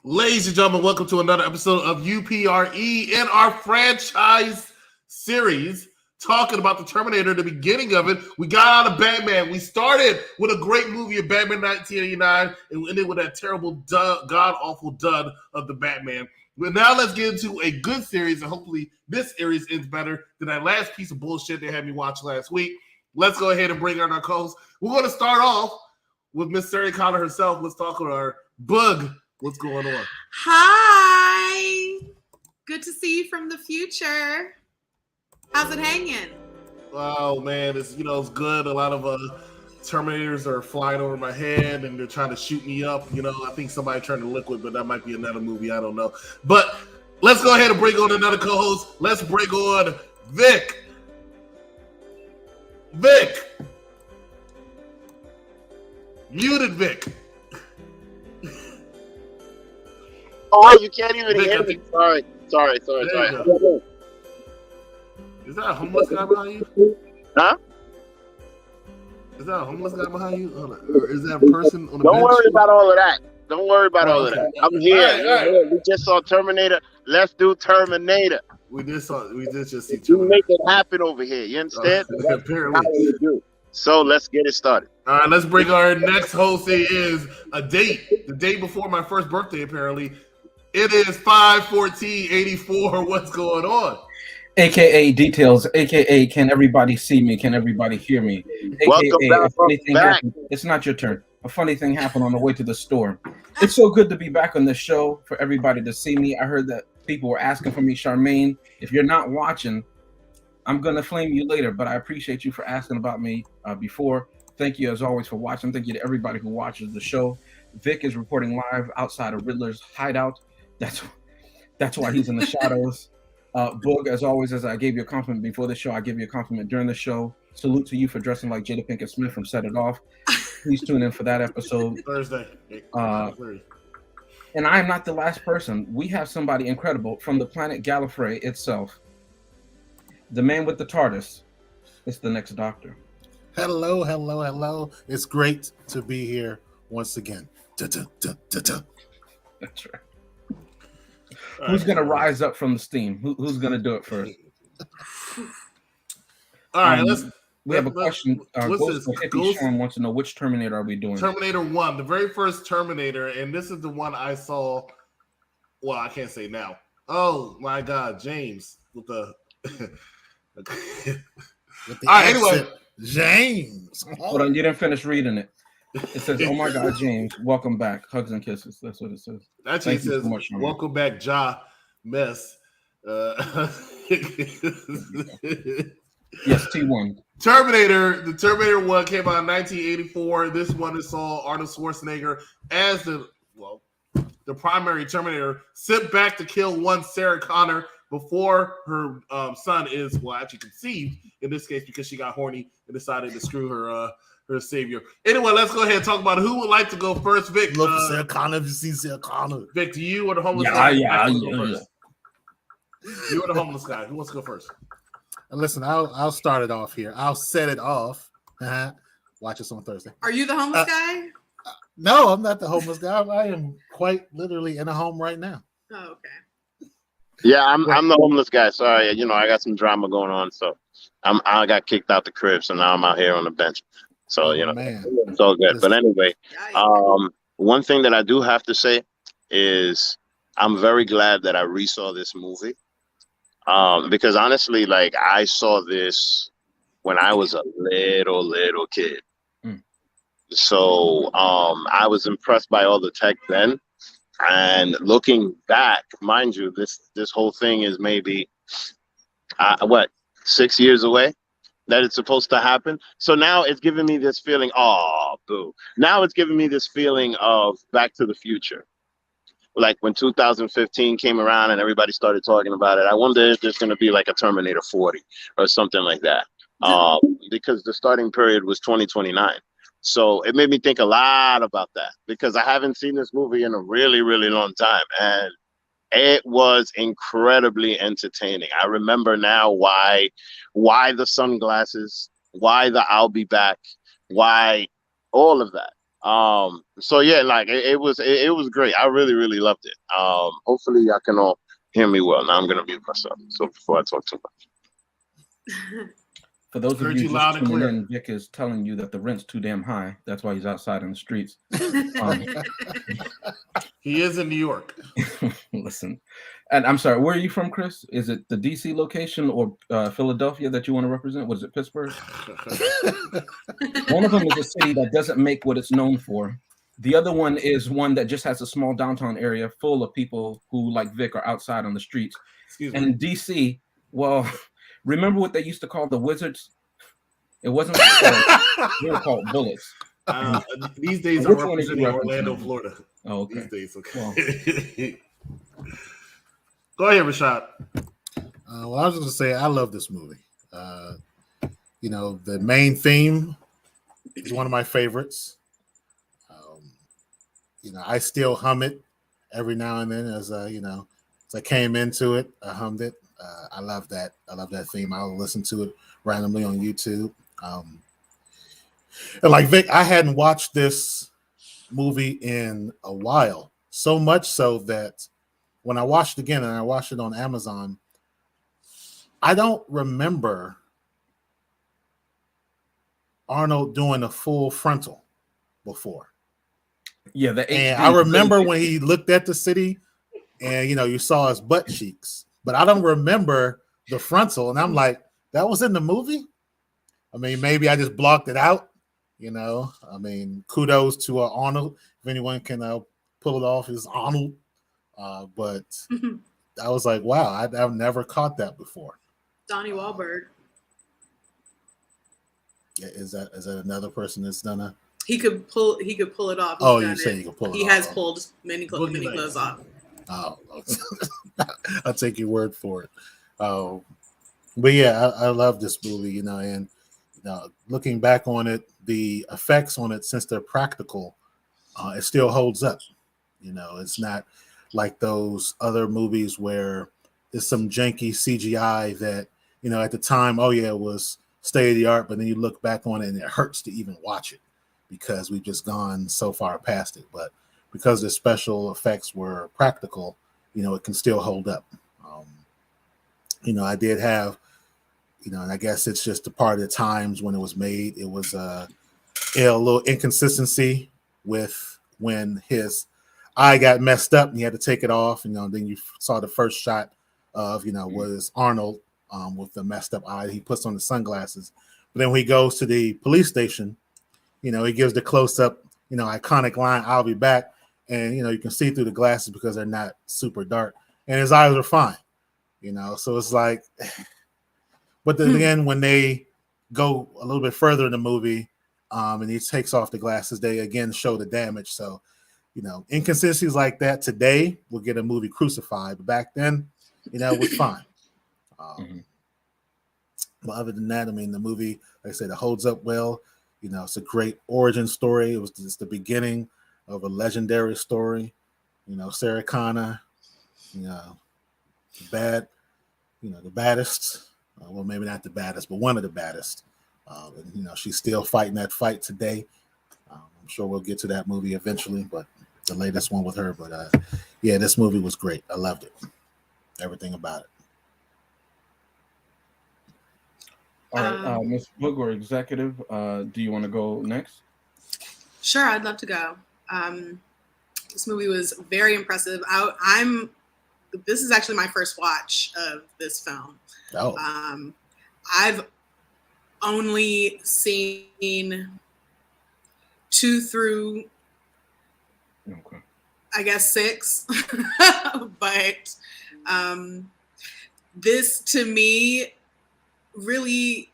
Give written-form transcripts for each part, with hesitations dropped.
Ladies and gentlemen, welcome to another episode of UPRE in our franchise series, talking about the Terminator, the beginning of it. We got out of Batman. We started with a great movie of Batman 1989, and we ended with that terrible, god-awful dud of the Batman. But now let's get into a good series, and hopefully this series ends better than that last piece of bullshit they had me watch last week. Let's go ahead and bring on our co-host. We're going to start off with Miss Sarah Connor herself. Let's talk with her bug. What's going on? Hi. Good to see you from the future. How's it hanging? Oh man, it's good. A lot of Terminators are flying over my head and they're trying to shoot me up. I think somebody turned to liquid, but that might be another movie. I don't know. But let's go ahead and bring on another co-host. Let's bring on Vic. Vic. Muted Vic. Oh, you can't even hear me. Sorry. Is that a homeless guy behind you? Huh? Is that a homeless guy behind you? Or is that a person on the bench? Don't worry about all of that. All of that. I'm here. All right. We just saw Terminator. Let's do Terminator. We just see You Terminator. make it happen over here. You understand? Apparently. So let's get it started. All right, let's bring our next host. It is a date. The day before my first birthday, apparently. It is 5/14/84. What's going on? AKA details, AKA can everybody see me? Can everybody hear me? Welcome back, a funny thing back. happened. It's not your turn. A funny thing happened on the way to the store. It's so good to be back on the show for everybody to see me. I heard that people were asking for me, Charmaine. If you're not watching, I'm gonna flame you later, but I appreciate you for asking about me before. Thank you as always for watching. Thank you to everybody who watches the show. Vic is reporting live outside of Riddler's hideout. That's why he's in the shadows. Boog, as always, as I gave you a compliment before the show, I give you a compliment during the show. Salute to you for dressing like Jada Pinkett Smith from Set It Off. Please tune in for that episode. Thursday. And I am not the last person. We have somebody incredible from the planet Gallifrey itself. The man with the TARDIS. It's the next Doctor. Hello. It's great to be here once again. That's right. Who's going to rise up from the steam? Who's going to do it first? All right, we have a question. Ghost Sean wants to know, which Terminator are we doing? Terminator 1, the very first Terminator, and this is the one I saw. Well, I can't say now. Oh my God, James with the. All right, anyway, James. Hold on, you didn't finish reading it. It says, "Oh my God, James, welcome back, hugs and kisses." That's what it says. Actually, it says, so much, "Welcome back, Ja Mess." Yes, T1. Terminator. The Terminator 1 came out in 1984. This one is saw Arnold Schwarzenegger as the primary Terminator, sent back to kill one Sarah Connor before her son is actually conceived. In this case, because she got horny and decided to screw her savior. Anyway, let's go ahead and talk about who would like to go first. Vic, look for Sarah Connor. If you see Sarah Connor, Vic, do you or the homeless guy? Yeah. You or the homeless guy? Who wants to go first? Listen, I'll start it off here. I'll set it off. Watch us on Thursday. Are you the homeless guy? No, I'm not the homeless guy. I am quite literally in a home right now. Oh, okay. Yeah, I'm the homeless guy. Sorry, I got some drama going on, so I got kicked out the crib, so now I'm out here on the bench. So man. It's all good. But anyway, one thing that I do have to say is I'm very glad that I resaw this movie. Because honestly, like, I saw this when I was a little kid. So I was impressed by all the tech then. And looking back, mind you, this whole thing is maybe 6 years away that it's supposed to happen. So now it's giving me this feeling, now it's giving me this feeling of Back to the Future. Like when 2015 came around and everybody started talking about it, I wonder if there's going to be like a Terminator 40 or something like that. Because the starting period was 2029. So it made me think a lot about that, because I haven't seen this movie in a really, really long time. And it was incredibly entertaining. I remember now why the sunglasses, why the I'll be back, why all of that. So yeah, like it was great. I really loved it. Hopefully y'all can all hear me well. Now I'm gonna mute myself. So before I talk too much. For those of Heard you you just loud and tuning clear. in, Vic is telling you that the rent's too damn high. That's why he's outside in the streets. He is in New York. Listen, and I'm sorry, where are you from, Chris? Is it the DC location or Philadelphia that you want to represent? Was it Pittsburgh? One of them is a city that doesn't make what it's known for. The other one is one that just has a small downtown area full of people who, like Vic, are outside on the streets. Excuse me. And DC, well, remember what they used to call the Wizards? It wasn't they were called Bullets. These days, Which I'm one is you representing referencing? Orlando, Florida. Oh, okay. These days, okay. Go ahead, Rashad. Well, I was going to say I love this movie. You know, the main theme is one of my favorites. You know, I still hum it every now and then as you know, as I came into it, I hummed it. I love that. I love that theme. I'll listen to it randomly on YouTube. And like Vic, I hadn't watched this movie in a while, so much so that when I watched it again, and I watched it on Amazon, I don't remember Arnold doing a full frontal before. Yeah, the And HD. I remember when he looked at the city and, you know, you saw his butt cheeks, but I don't remember the frontal. And I'm like, that was in the movie? I mean, maybe I just blocked it out, you know. I mean, kudos to Arnold. If anyone can pull it off, is Arnold. But I was like, wow, I've never caught that before. Donnie Wahlberg. Yeah, is that another person that's done a? He could pull it off. Oh, you say you can pull it off. He has pulled many clothes off. Oh, I'll take your word for it. But yeah, I love this movie, you know, and you know, looking back on it, the effects on it, since they're practical, it still holds up. You know, it's not like those other movies where there's some janky CGI that, you know, at the time, oh yeah, it was state of the art, but then you look back on it and it hurts to even watch it because we've just gone so far past it. But because the special effects were practical, you know, it can still hold up. You know, I did have, you know, and I guess it's just a part of the times when it was made. It was a little inconsistency with when his eye got messed up and he had to take it off. You know, then you saw the first shot of, you know, was Arnold with the messed up eye. He puts on the sunglasses. But then when he goes to the police station, you know, he gives the close up, you know, iconic line, "I'll be back." And, you know, you can see through the glasses because they're not super dark. And his eyes are fine, you know. So it's like, but then again, when they go a little bit further in the movie and he takes off the glasses, they again show the damage. So, you know, inconsistencies like that today will get a movie crucified. But back then, you know, it was fine. But other than that, I mean, the movie, like I said, it holds up well. You know, it's a great origin story. It was just the beginning of a legendary story. You know, Sarah Connor, you know, the baddest. Well, maybe not the baddest, but one of the baddest. And, you know, she's still fighting that fight today. I'm sure we'll get to that movie eventually, but the latest one with her. But yeah, this movie was great. I loved it. Everything about it. All right, Ms. Boog, executive, do you want to go next? Sure, I'd love to go. This movie was very impressive. This is actually my first watch of this film. Oh. I've only seen 2 through, Okay, I guess 6, but this to me really,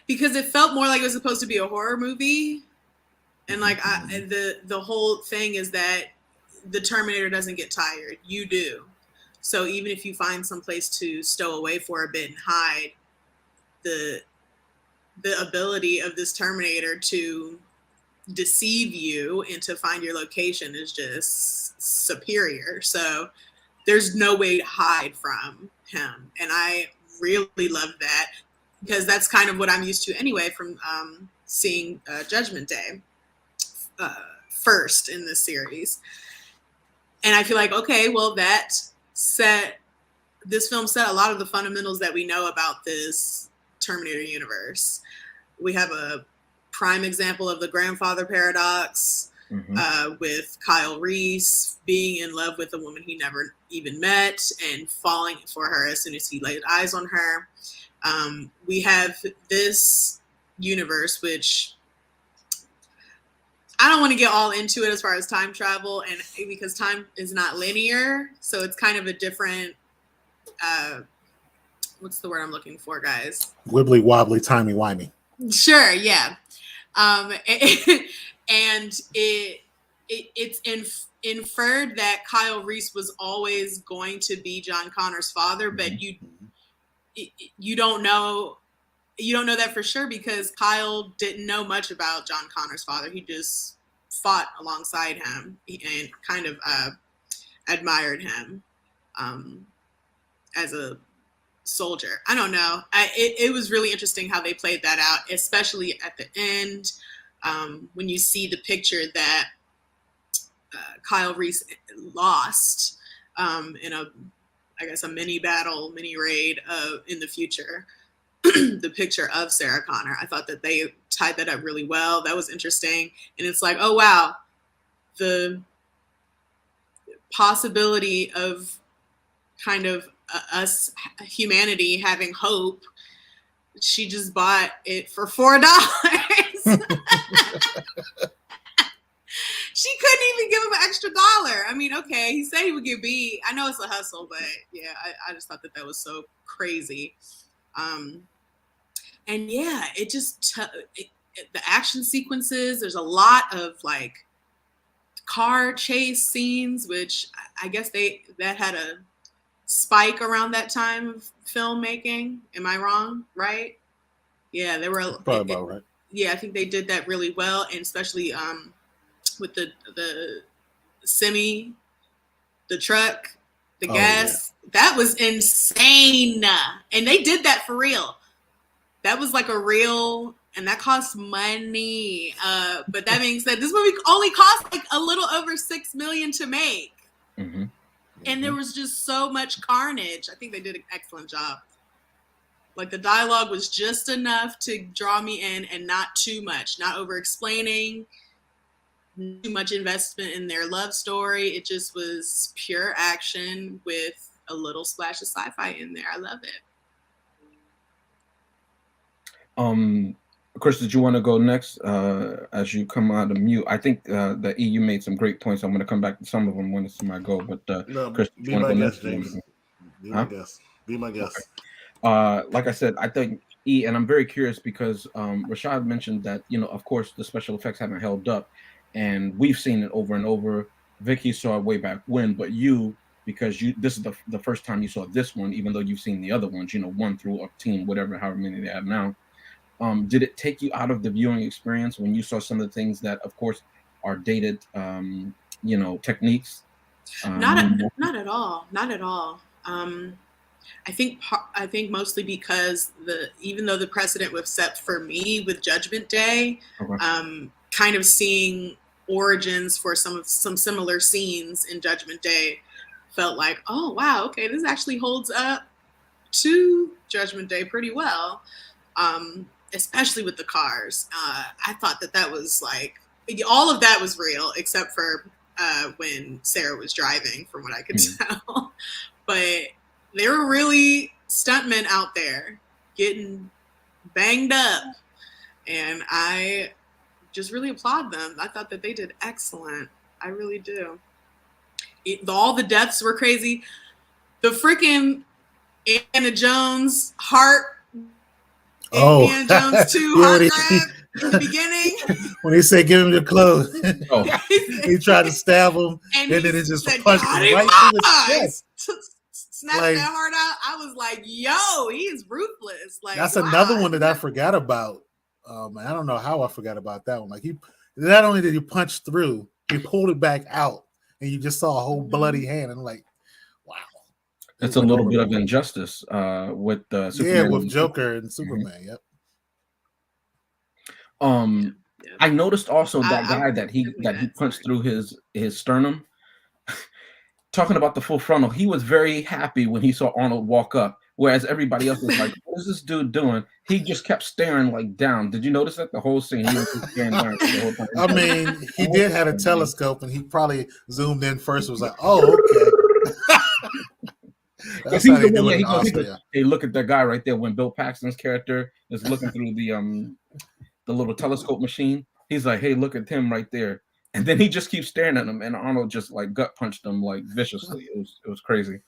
because it felt more like it was supposed to be a horror movie, and like the whole thing is that the Terminator doesn't get tired, you do. So even if you find some place to stow away for a bit and hide, the ability of this Terminator to deceive you and to find your location is just superior. So there's no way to hide from him, and I really love that because that's kind of what I'm used to anyway from seeing Judgment Day first in this series. And I feel like, okay, well, this film set a lot of the fundamentals that we know about this Terminator universe. We have a prime example of the grandfather paradox, with Kyle Reese being in love with a woman he never even met and falling for her as soon as he laid eyes on her. We have this universe, which I don't want to get all into it as far as time travel, and because time is not linear, so it's kind of a different, what's the word I'm looking for, guys? Wibbly wobbly, timey wimey. Sure, yeah. And it's inferred that Kyle Reese was always going to be John Connor's father, but you don't know that for sure, because Kyle didn't know much about John Connor's father. He just fought alongside him and kind of admired him as a soldier. I don't know. It was really interesting how they played that out, especially at the end, when you see the picture that Kyle Reese lost in a mini battle, mini raid in the future. The picture of Sarah Connor. I thought that they tied that up really well. That was interesting. And it's like, oh, wow, the possibility of kind of us, humanity, having hope. She just bought it for $4. She couldn't even give him an extra $1. I mean, okay, he said he would give B. I know it's a hustle, but yeah, I just thought that was so crazy. And yeah, it just the action sequences. There's a lot of like car chase scenes, which I guess that had a spike around that time of filmmaking. Am I wrong? Right? Yeah, they were probably about right. Yeah, I think they did that really well, and especially with the semi, the truck, the gas. Yeah. That was insane, and they did that for real. That was like a real, and that cost money. But that being said, this movie only cost like a little over $6 million to make. And there was just so much carnage. I think they did an excellent job. Like the dialogue was just enough to draw me in, and not too much, not over explaining, too much investment in their love story. It just was pure action with a little splash of sci-fi in there. I love it. Chris, did you want to go next as you come out of mute? I think the EU made some great points. I'm going to come back to some of them when it's my go. But no, Chris, be my guest, James. Be my guest. Okay. Like I said, I think E, and I'm very curious because Rashad mentioned that, of course, the special effects haven't held up, and we've seen it over and over. Vicky saw it way back when, but because this is the first time you saw this one, even though you've seen the other ones, 1 through 10, however many they have now. Did it take you out of the viewing experience when you saw some of the things that, of course, are dated, techniques? Not at all. Not at all. I think mostly because even though the precedent was set for me with Judgment Day, kind of seeing origins for some similar scenes in Judgment Day felt like, oh wow, okay, this actually holds up to Judgment Day pretty well. Especially with the cars. I thought that was like, all of that was real, except for when Sarah was driving, from what I could tell. But there were really stuntmen out there getting banged up, and I just really applaud them. I thought that they did excellent. I really do. All the deaths were crazy. The freaking Indiana Jones heart. Indiana Jones 2 heart grab in the beginning. When he said, "Give him your clothes," he tried to stab him, and then it just punched him right through the chest. Snatched that heart out. I was like, "Yo, he is ruthless." Like, that's another one that I forgot about. I don't know how I forgot about that one. Like, he not only did he punch through, he pulled it back out, and you just saw a whole bloody hand. And I'm like, wow. It's a little bit of injustice with Superman. Yeah, with Joker and Superman. Yep. I noticed also that I guy that he definitely punched sorry. through his sternum. Talking about the full frontal, he was very happy when he saw Arnold walk up, whereas everybody else was like, "What is this dude doing?" He just kept staring like down. Did you notice that the whole scene he was just staring down the whole time? I mean, he Oh, did have a man. telescope, and he probably zoomed in first. And was like, "Oh, okay." Because That's how he's the they one, do yeah. it in He goes, Austria. "Hey, look at that guy right there." When Bill Paxton's character is looking through the little telescope machine, he's like, "Hey, look at him right there." And then he just keeps staring at him, and Arnold just like gut punched him like viciously. It was crazy.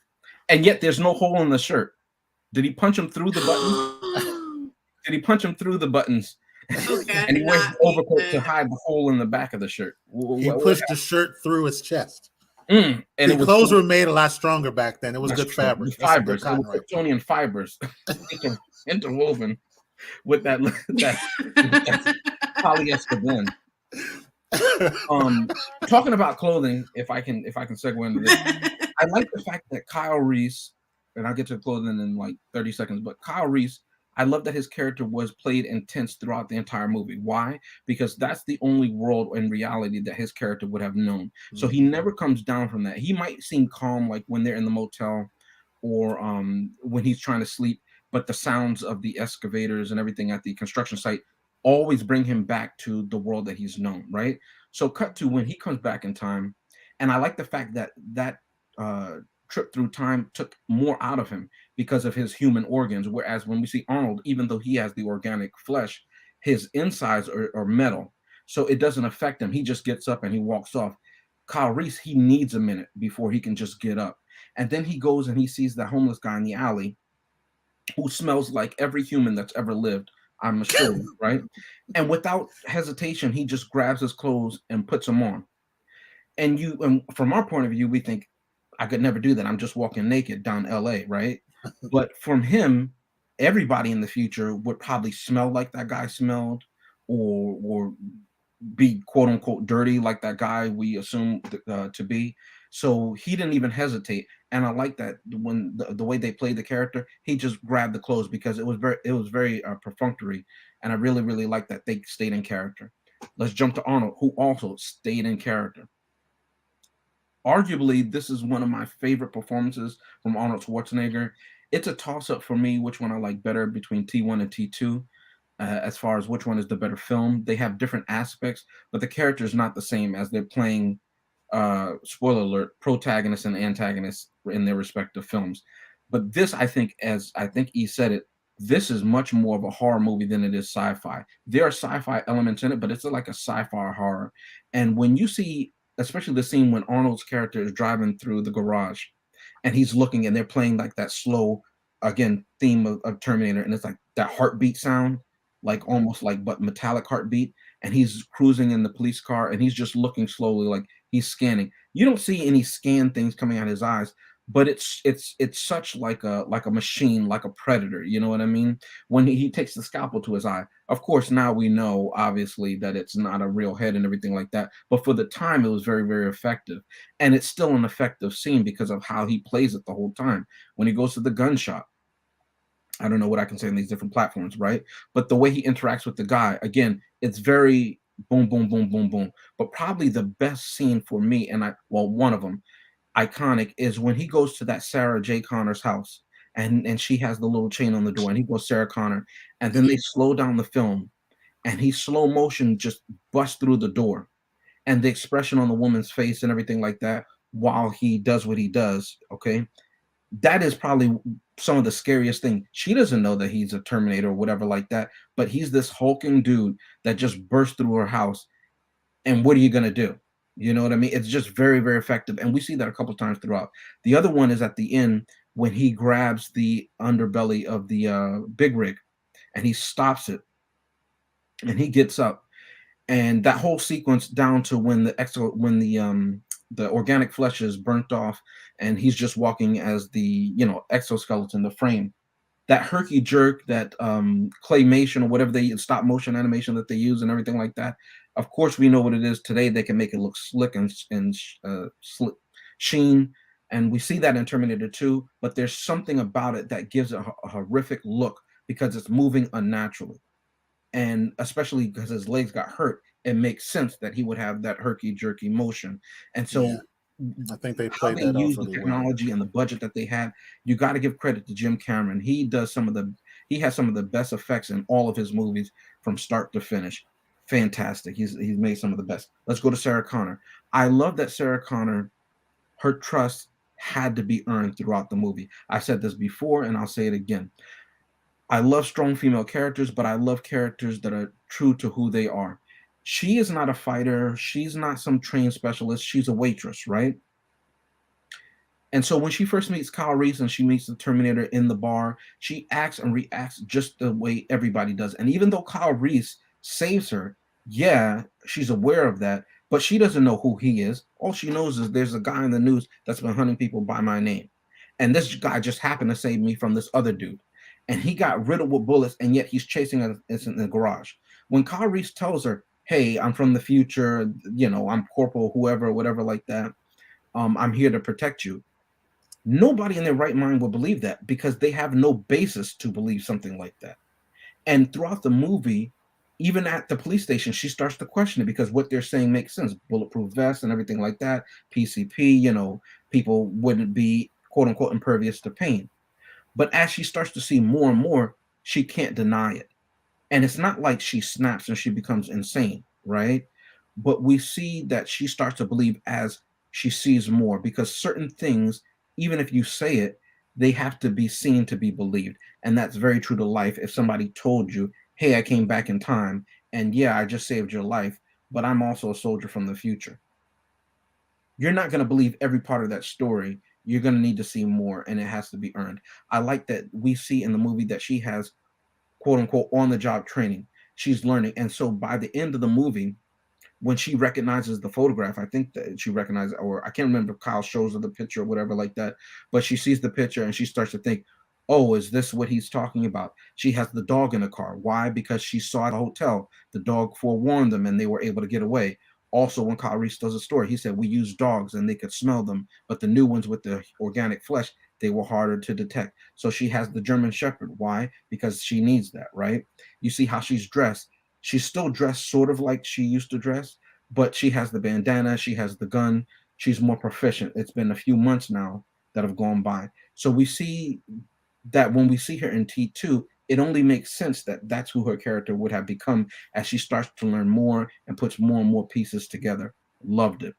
And yet there's no hole in the shirt. Did he punch him through the buttons? Did he punch him through the buttons? Okay, I And he did wears not the mean overcoat to that. hide the hole in the back of the shirt. He pushed the shirt through his chest. And The it was clothes were made a lot stronger back then. It was that's good true. fabric. The That's some good fibers. It was cotton right Kryptonian fibers interwoven with that polyester blend. there. Talking about clothing, if I can segue into this, I like the fact that Kyle Reese, and I'll get to the clothing in like 30 seconds, but Kyle Reese, I love that his character was played intense throughout the entire movie. Why? Because that's the only world in reality that his character would have known. So he never comes down from that. He might seem calm like when they're in the motel or when he's trying to sleep, but the sounds of the excavators and everything at the construction site always bring him back to the world that he's known, right? So cut to when he comes back in time, and I like the fact that trip through time took more out of him because of his human organs. Whereas when we see Arnold, even though he has the organic flesh, his insides are metal, so it doesn't affect him. He just gets up and he walks off. Kyle Reese, he needs a minute before he can just get up, and then he goes and he sees the homeless guy in the alley who smells like every human that's ever lived. I'm sure, right? And without hesitation, he just grabs his clothes and puts them on. And from our point of view, we think, I could never do that. I'm just walking naked down LA, right? But from him, everybody in the future would probably smell like that guy smelled, or be quote unquote dirty like that guy we assume to be. So he didn't even hesitate, and I like that when the way they played the character, he just grabbed the clothes because it was very perfunctory, and I really like that they stayed in character. Let's jump to Arnold, who also stayed in character. Arguably, this is one of my favorite performances from Arnold Schwarzenegger. It's a toss up for me which one I like better between T1 and T2. As far as which one is the better film, they have different aspects, but the character is not the same as they're playing. Spoiler alert: protagonists and antagonists in their respective films. But this, I think, as I think he said it, this is much more of a horror movie than it is sci-fi. There are sci-fi elements in it, but it's like a sci-fi horror. And when you see, especially the scene when Arnold's character is driving through the garage, and he's looking, and they're playing like that slow, again, theme of Terminator, and it's like that heartbeat sound, like almost like but metallic heartbeat, and he's cruising in the police car, and he's just looking slowly, like he's scanning. You don't see any scan things coming out of his eyes, but it's such like a machine, like a predator. You know what I mean? When he takes the scalpel to his eye, of course, now we know obviously that it's not a real head and everything like that. But for the time, it was very effective, and it's still an effective scene because of how he plays it the whole time. When he goes to the gun shop, I don't know what I can say on these different platforms, right? But the way he interacts with the guy, again, it's very boom, boom, boom, boom, boom. But probably the best scene for me, and one of them, iconic, is when he goes to that Sarah J. Connor's house, and she has the little chain on the door, and he goes Sarah Connor, and then they slow down the film, and he slow motion just busts through the door, and the expression on the woman's face and everything like that while he does what he does. Okay, that is probably some of the scariest thing. She doesn't know that he's a Terminator or whatever like that, but he's this hulking dude that just burst through her house. And what are you gonna do? You know what I mean? It's just very effective, and we see that a couple times throughout. The other one is at the end when he grabs the underbelly of the big rig, and he stops it, and he gets up, and that whole sequence down to when the organic flesh is burnt off, and he's just walking as the exoskeleton, the frame, that herky jerk, that claymation or whatever they stop motion animation that they use and everything like that. Of course, we know what it is today. They can make it look slick and sheen, and we see that in Terminator 2. But there's something about it that gives it a horrific look because it's moving unnaturally. and especially because his legs got hurt, it makes sense that he would have that herky-jerky motion. And so Yeah. I think they how played they that off use the really well. technology and the budget that they had, you got to give credit to Jim Cameron. He has some of the best effects in all of his movies from start to finish. Fantastic. He's made some of the best. Let's go to Sarah Connor. I love that Sarah Connor, her trust had to be earned throughout the movie. I said this before and I'll say it again. I love strong female characters, but I love characters that are true to who they are. She is not a fighter. She's not some trained specialist. She's a waitress, right? And so when she first meets Kyle Reese and she meets the Terminator in the bar, she acts and reacts just the way everybody does. And even though Kyle Reese saves her, yeah, she's aware of that, but she doesn't know who he is. All she knows is there's a guy in the news that's been hunting people by my name. And this guy just happened to save me from this other dude. And he got riddled with bullets, and yet he's chasing us in the garage. When Kyle Reese tells her, hey, I'm from the future, I'm Corporal, whoever, whatever like that, I'm here to protect you. Nobody in their right mind would believe that because they have no basis to believe something like that. And throughout the movie, even at the police station, she starts to question it because what they're saying makes sense. Bulletproof vests and everything like that, PCP, people wouldn't be quote unquote impervious to pain. But as she starts to see more and more, she can't deny it. And it's not like she snaps and she becomes insane, right? But we see that she starts to believe as she sees more because certain things, even if you say it, they have to be seen to be believed. And that's very true to life. If somebody told you, hey, I came back in time, and yeah, I just saved your life, but I'm also a soldier from the future. You're not going to believe every part of that story. You're going to need to see more, and it has to be earned. I like that we see in the movie that she has, quote unquote, on-the-job training. She's learning. And so by the end of the movie, when she recognizes the photograph, I think that she recognizes, or I can't remember if Kyle shows her the picture or whatever like that, but she sees the picture and she starts to think, oh, is this what he's talking about? She has the dog in the car. Why? Because she saw at the hotel. The dog forewarned them and they were able to get away. Also, when Kyle Reese does a story, he said, we use dogs and they could smell them, but the new ones with the organic flesh, they were harder to detect. So she has the German Shepherd. Why? Because she needs that, right? You see how she's dressed. She's still dressed sort of like she used to dress, but she has the bandana, she has the gun, she's more proficient. It's been a few months now that have gone by. So we see that when we see her in T2, it only makes sense that that's who her character would have become as she starts to learn more and puts more and more pieces together. Loved it.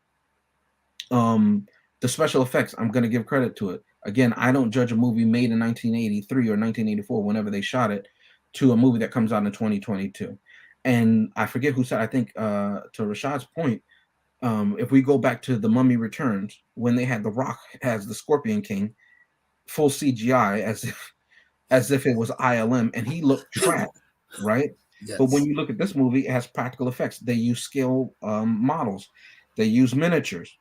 The special effects, I'm going to give credit to it. Again, I don't judge a movie made in 1983 or 1984, whenever they shot it, to a movie that comes out in 2022. And I forget who said, I think to Rashad's point, if we go back to The Mummy Returns, when they had The Rock as the Scorpion King, full CGI, as if it was ILM, and he looked trash, right? Yes. But when you look at this movie, it has practical effects. They use scale models. They use miniatures.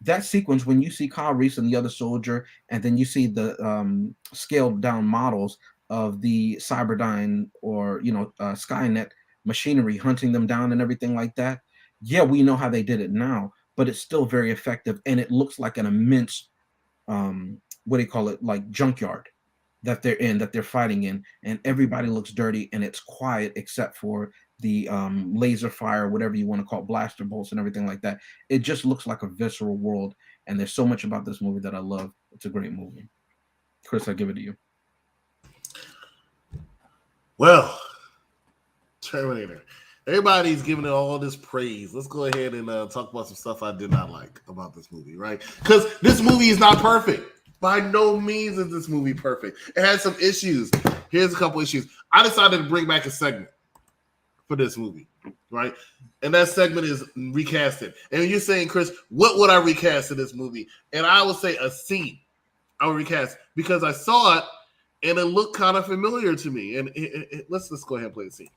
That sequence, when you see Kyle Reese and the other soldier, and then you see the scaled down models of the Cyberdyne or Skynet machinery hunting them down and everything like that. Yeah, we know how they did it now, but it's still very effective, and it looks like an immense what do you call it, like junkyard that they're fighting in, and everybody looks dirty and it's quiet except for the laser fire, whatever you want to call it, blaster bolts and everything like that. It just looks like a visceral world, and there's so much about this movie that I love. It's a great movie. Chris, I give it to you. Well, Terminator. Everybody's giving it all this praise. Let's go ahead and talk about some stuff I did not like about this movie, right? Because this movie is not perfect. By no means is this movie perfect. It has some issues. Here's a couple issues. I decided to bring back a segment for this movie, right? And that segment is recasted. And you're saying, Chris, what would I recast in this movie? And I would say a scene I would recast because I saw it and it looked kind of familiar to me. And let's go ahead and play the scene.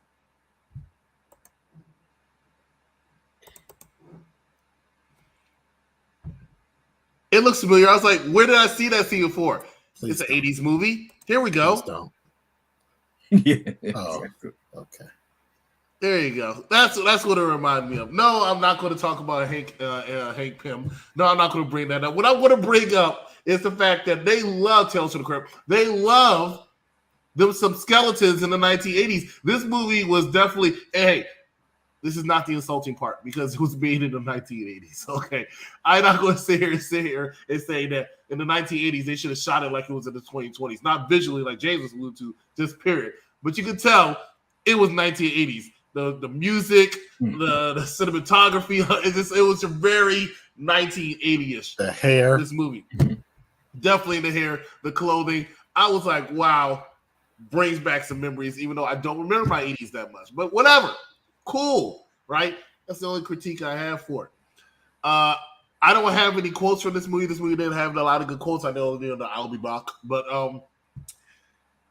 It looks familiar. I was like, where did I see that scene before? It's an 80s movie. Here we go. Yeah. Oh, okay. There you go. That's what it reminded me of. No, I'm not going to talk about Hank Pym. No, I'm not going to bring that up. What I want to bring up is the fact that they love Tales from the Crypt. They love there was some skeletons in the 1980s. This movie was definitely, hey, this is not the insulting part because it was made in the 1980s. Okay, I'm not going to sit here and say that in the 1980s they should have shot it like it was in the 2020s, not visually like James was alluded to, just period. But you can tell it was 1980s. The music, the cinematography, it was very 1980ish. The hair, this movie, definitely the hair, the clothing. I was like, wow, brings back some memories, even though I don't remember my 80s that much. But whatever. Cool, right? That's the only critique I have for it. I don't have any quotes from this movie. This movie didn't have a lot of good quotes. I know the I'll be back, but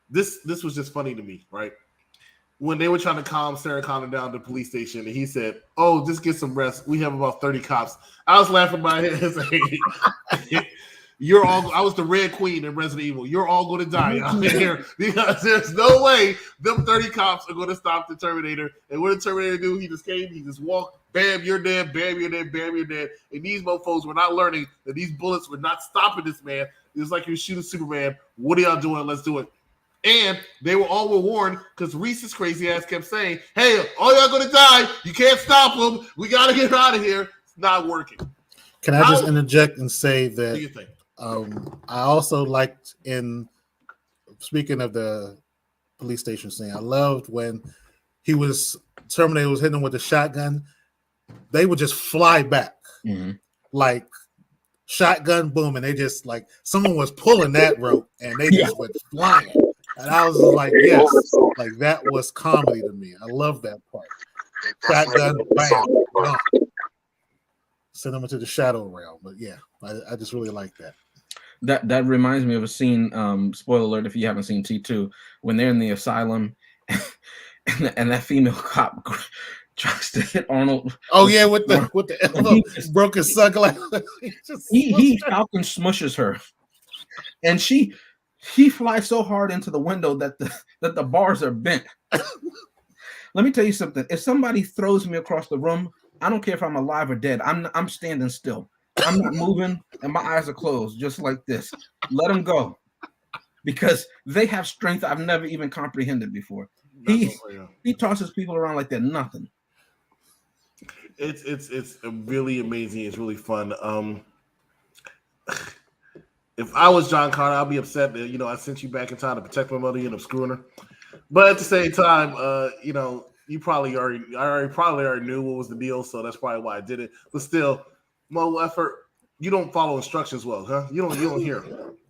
this was just funny to me, right? When they were trying to calm Sarah Connor down to the police station, and he said, "Oh, just get some rest. We have about 30 cops." I was laughing my head saying, "You're all." I was the Red Queen in Resident Evil. You're all going to die out here because there's no way them 30 cops are going to stop the Terminator. And what did the Terminator do? He just came. He just walked. Bam, you're dead. Bam, you're dead. Bam, you're dead. And these mofos were not learning that these bullets were not stopping this man. It was like you're shooting Superman. What are y'all doing? Let's do it. And they were all warned because Reese's crazy ass kept saying, "Hey, all y'all going to die. You can't stop them. We got to get out of here." It's not working. Can I just interject and say that? What do you think? I also liked, in speaking of the police station scene, I loved when Terminator was hitting him with the shotgun. They would just fly back, like shotgun boom, and they just like someone was pulling that rope and they just went flying. And I was like, yes, like that was comedy to me. I love that part. Shotgun, bam, gone. Send them into the shadow realm. But yeah, I just really like that. That reminds me of a scene, spoiler alert if you haven't seen T2, when they're in the asylum and that female cop tries to hit Arnold. Oh yeah, with the elbow, broken sunglasses. he Falcon smushes her, and he flies so hard into the window that the bars are bent. Let me tell you something. If somebody throws me across the room, I don't care if I'm alive or dead. I'm standing still. I'm not moving, and my eyes are closed, just like this. Let them go, because they have strength I've never even comprehended before. He tosses people around like they're nothing. It's really amazing. It's really fun. If I was John Connor, I'd be upset that I sent you back in time to protect my mother. You end up screwing her, but at the same time, you probably already knew what was the deal, so that's probably why I did it. But still. Mo effort. You don't follow instructions well, huh? You don't hear.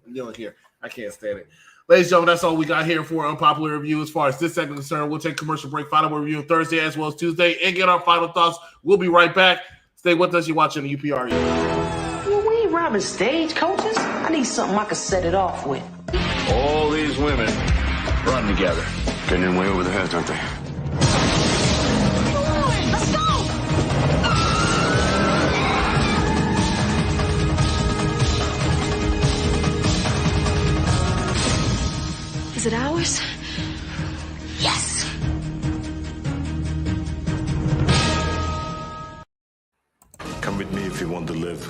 You don't hear. I can't stand it. Ladies and gentlemen, that's all we got here for Unpopular Review. As far as this segment is concerned, we'll take commercial break. Final review on Thursday as well as Tuesday, and get our final thoughts. We'll be right back. Stay with us. You're watching the UPRE. Well, we ain't robbing stagecoaches. I need something I can set it off with. All these women run together. Getting in way over their heads, aren't they? Let's go! Is it ours? Yes! Come with me if you want to live.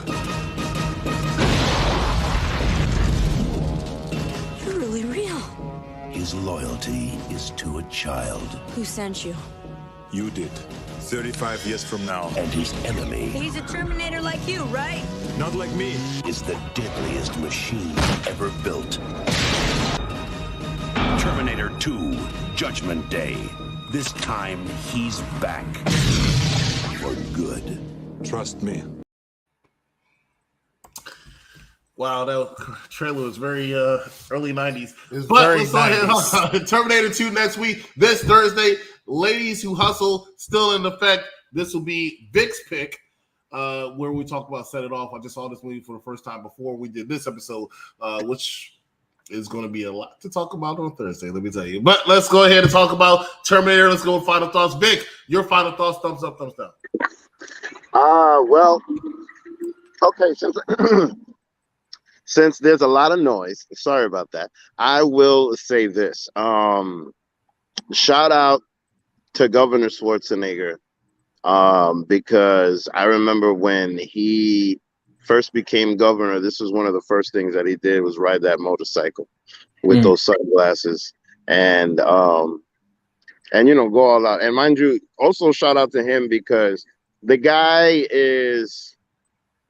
You're really real. His loyalty is to a child. Who sent you? You did. 35 years from now. And his enemy He's a Terminator like you, right? Not like me. is the deadliest machine ever built. Terminator 2, Judgment Day. This time, he's back. For good. Trust me. Wow, that trailer was very early 90s. It's But very let's go ahead. Terminator 2 next week, this Thursday. Ladies Who Hustle, still in effect. This will be Vic's pick, where we talk about Set It Off. I just saw this movie for the first time before we did this episode, which is going to be a lot to talk about on Thursday, let me tell you. But let's go ahead and talk about Terminator. Let's go with final thoughts. Vic, your final thoughts, thumbs up, thumbs down. Well, okay, since there's a lot of noise, sorry about that. I will say this. Shout out to Governor Schwarzenegger, because I remember when he first became governor, this was one of the first things that he did was ride that motorcycle with those sunglasses. and go all out. And mind you, also shout out to him because the guy is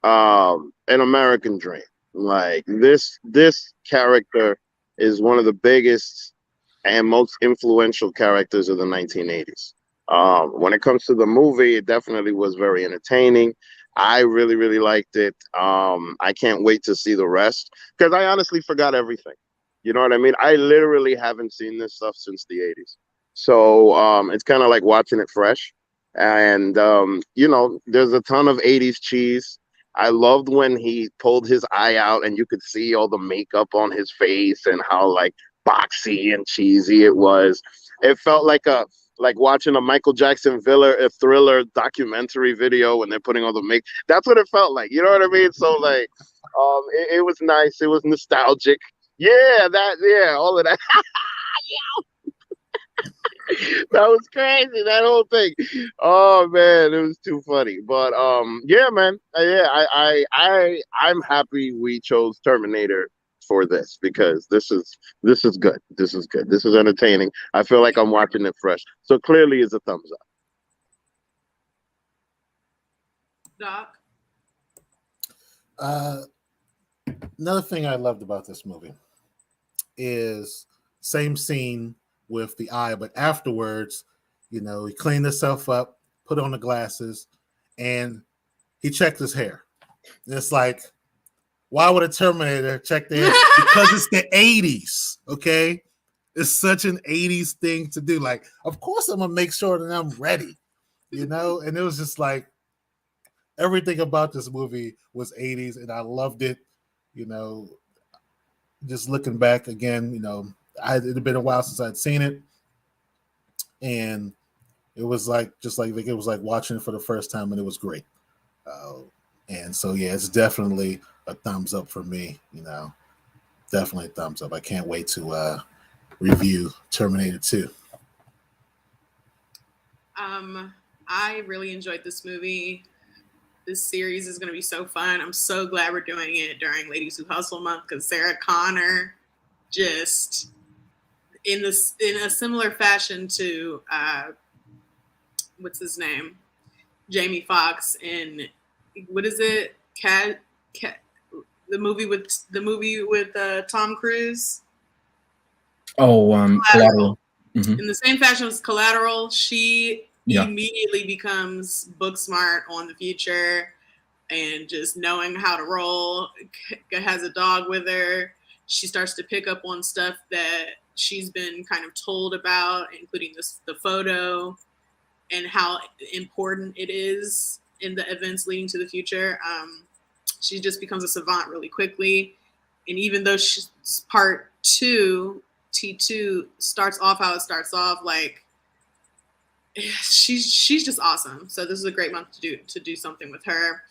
an American dream. Like this character is one of the biggest and most influential characters of the 1980s. When it comes to the movie, it definitely was very entertaining. I really, really liked it. I can't wait to see the rest because I honestly forgot everything. You know what I mean? I literally haven't seen this stuff since the 80s. So it's kind of like watching it fresh. And, there's a ton of 80s cheese. I loved when he pulled his eye out and you could see all the makeup on his face and how like boxy and cheesy it was. It felt like watching a Michael Jackson Thriller documentary video when they're putting all the make. That's what it felt like. You know what I mean? So like, it was nice. It was nostalgic. Yeah, all of that. That was crazy. That whole thing. Oh man, it was too funny. But yeah, man. I'm happy we chose Terminator for this because this is good. This is good. This is entertaining. I feel like I'm watching it fresh. So clearly, it's a thumbs up. Doc. Another thing I loved about this movie is same scene with the eye, but afterwards, he cleaned himself up, put on the glasses, and he checked his hair. And it's like, why would a Terminator check their hair? Because it's the 80s, okay? It's such an 80s thing to do. Like, of course I'm gonna make sure that I'm ready, And it was just like everything about this movie was 80s, and I loved it. Just looking back again, it had been a while since I'd seen it, and it was like it was like watching it for the first time, and it was great. And so yeah, it's definitely a thumbs up for me. Definitely a thumbs up. I can't wait to review Terminator 2. I really enjoyed this movie. This series is going to be so fun. I'm so glad we're doing it during Ladies Who Hustle Month because Sarah Connor, just in a similar fashion to what's his name, Jamie Foxx in what is it? The movie with Tom Cruise. Oh, Collateral. Mm-hmm. In the same fashion as Collateral, she immediately becomes book smart on the future and just knowing how to roll. Has a dog with her. She starts to pick up on stuff that she's been kind of told about, including the photo and how important it is in the events leading to the future. She just becomes a savant really quickly. And even though she's part 2, T2 starts off how it starts off, like she's just awesome. So this is a great month to do something with her.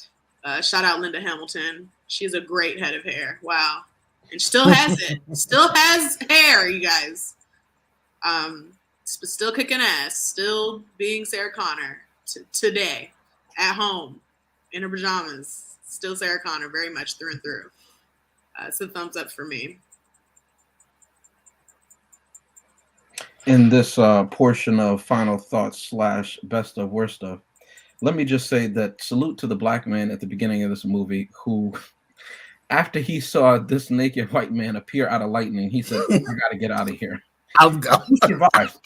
Shout out Linda Hamilton. She has a great head of hair. Wow. And still has it. Still has hair, you guys. Still kicking ass. Still being Sarah Connor today at home in her pajamas. Still Sarah Connor, very much through and through. So thumbs up for me. In this portion of final thoughts / best of worst of, let me just say that salute to the black man at the beginning of this movie who, after he saw this naked white man appear out of lightning, he said, I gotta get out of here. I'm going. He survived.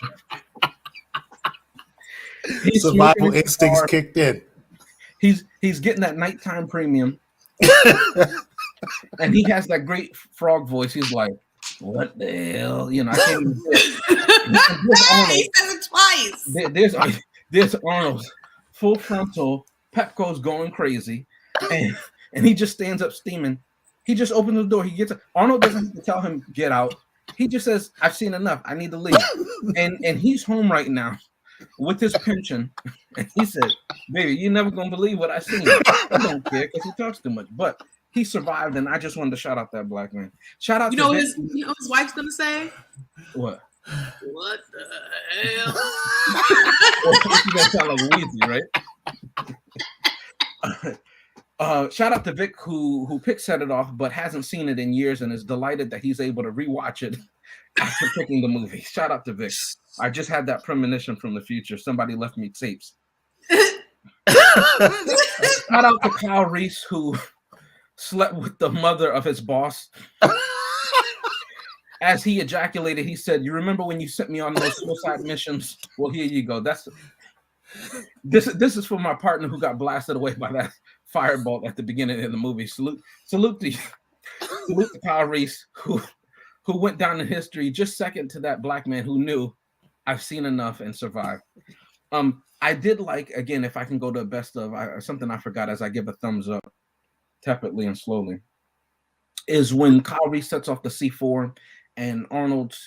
Survival instincts kicked in. He's getting that nighttime premium. And he has that great frog voice. He's like, what the hell? I can't even do it. He says it twice. There's Arnold's full frontal. Pepco's going crazy. And he just stands up steaming. He just opens the door. Arnold doesn't have to tell him, get out. He just says, I've seen enough. I need to leave. And he's home right now with his pension. And he said, baby, you're never going to believe what I seen. I don't care because he talks too much. But he survived, and I just wanted to shout out that black man. Shout out to his wife's going to say? What? What the hell? You guys sound like Weezy, right? Shout out to Vic who Pick set it off, but hasn't seen it in years and is delighted that he's able to rewatch it after picking the movie. Shout out to Vic. I just had that premonition from the future. Somebody left me tapes. Shout out to Kyle Reese, who slept with the mother of his boss. As he ejaculated, he said, "You remember when you sent me on those suicide missions? Well, here you go. This is for my partner who got blasted away by that firebolt at the beginning of the movie. Salute to Kyle Reese, who went down in history just second to that black man who knew I've seen enough and survived. I did like, again, if I can go to best of something I forgot as I give a thumbs up tepidly and slowly, is when Kyle Reese sets off the C4 and Arnold's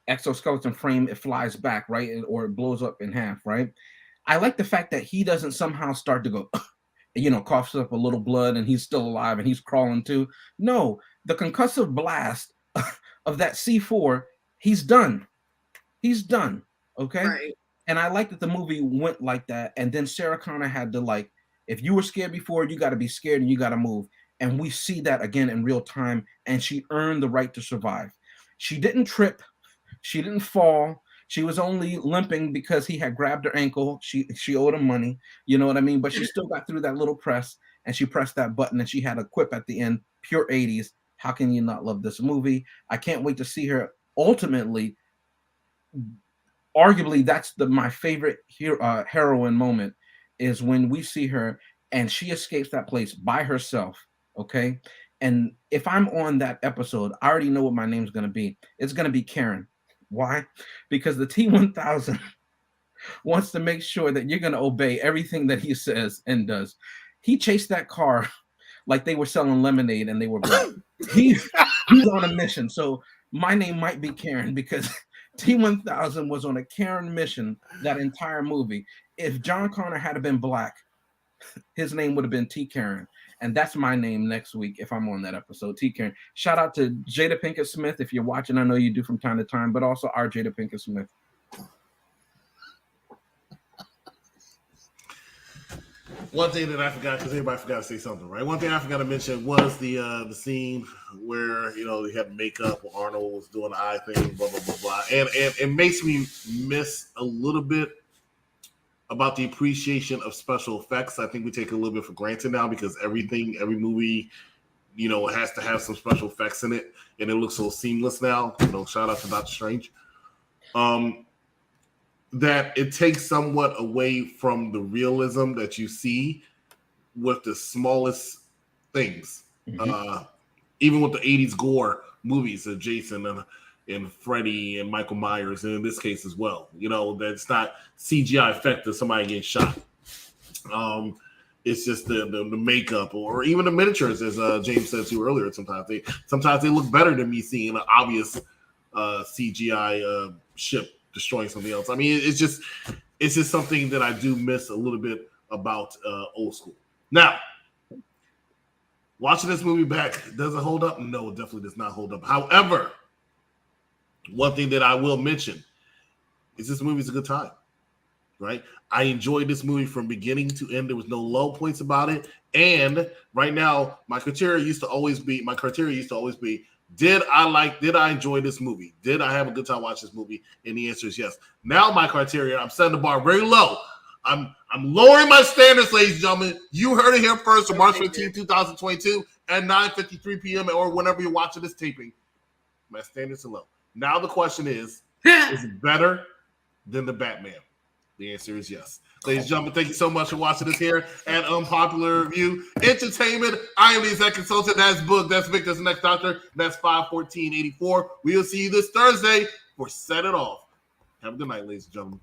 exoskeleton frame, it flies back, right? Or it blows up in half, right? I like the fact that he doesn't somehow start to go, coughs up a little blood and he's still alive and he's crawling too. No, the concussive blast of that C4, he's done. He's done. Okay. Right. And I like that the movie went like that. And then Sarah Connor had to, if you were scared before, you got to be scared and you got to move. And we see that again in real time. And she earned the right to survive. She didn't trip. She didn't fall. She was only limping because he had grabbed her ankle. She owed him money. You know what I mean? But she still got through that little press and she pressed that button and she had a quip at the end, pure 80s. How can you not love this movie? I can't wait to see her ultimately. Arguably, that's my favorite heroine moment is when we see her and she escapes that place by herself. Okay. And if I'm on that episode, I already know what my name's going to be. It's going to be Karen. Why? Because the T-1000 wants to make sure that you're going to obey everything that he says and does. He chased that car like they were selling lemonade and they were black. He's on a mission. So my name might be Karen because T-1000 was on a Karen mission that entire movie. If John Connor had been black, his name would have been T. Karen. And that's my name next week if I'm on that episode, T. Karen. Shout out to Jada Pinkett Smith if you're watching. I know you do from time to time, but also our Jada Pinkett Smith. One thing that I forgot, because everybody forgot to say something, right? One thing I forgot to mention was the scene where, they had makeup, Arnold was doing the eye thing, blah, blah, blah, blah. And it makes me miss a little bit about the appreciation of special effects. I think we take a little bit for granted now because every movie, has to have some special effects in it, and it looks so seamless now. Shout out to Doctor Strange. That it takes somewhat away from the realism that you see with the smallest things. Mm-hmm. Even with the 80s gore movies of Jason and Freddy and Michael Myers, and in this case as well. That's not CGI effect of somebody getting shot. It's just the makeup or even the miniatures, as James said to you earlier. Sometimes they look better than me seeing an obvious CGI ship destroying something else. I mean, it's just something that I do miss a little bit about old school. Now, watching this movie back, does it hold up? No, it definitely does not hold up. However, one thing that I will mention is this movie is a good time, right? I enjoyed this movie from beginning to end. There was no low points about it. And right now, my criteria used to always be, did I enjoy this movie? Did I have a good time watching this movie? And the answer is yes. Now my criteria, I'm setting the bar very low. I'm lowering my standards, ladies and gentlemen. You heard it here first on March 15, 2022 at 9:53 p.m. or whenever you're watching this taping. My standards are low. Now the question is it better than the Batman? The answer is yes. Ladies and gentlemen, thank you so much for watching us here at Unpopular Review Entertainment. I am the executive consultant. That's Book. That's Vic. That's the next doctor. That's 51484. We'll see you this Thursday for Set It Off. Have a good night, ladies and gentlemen.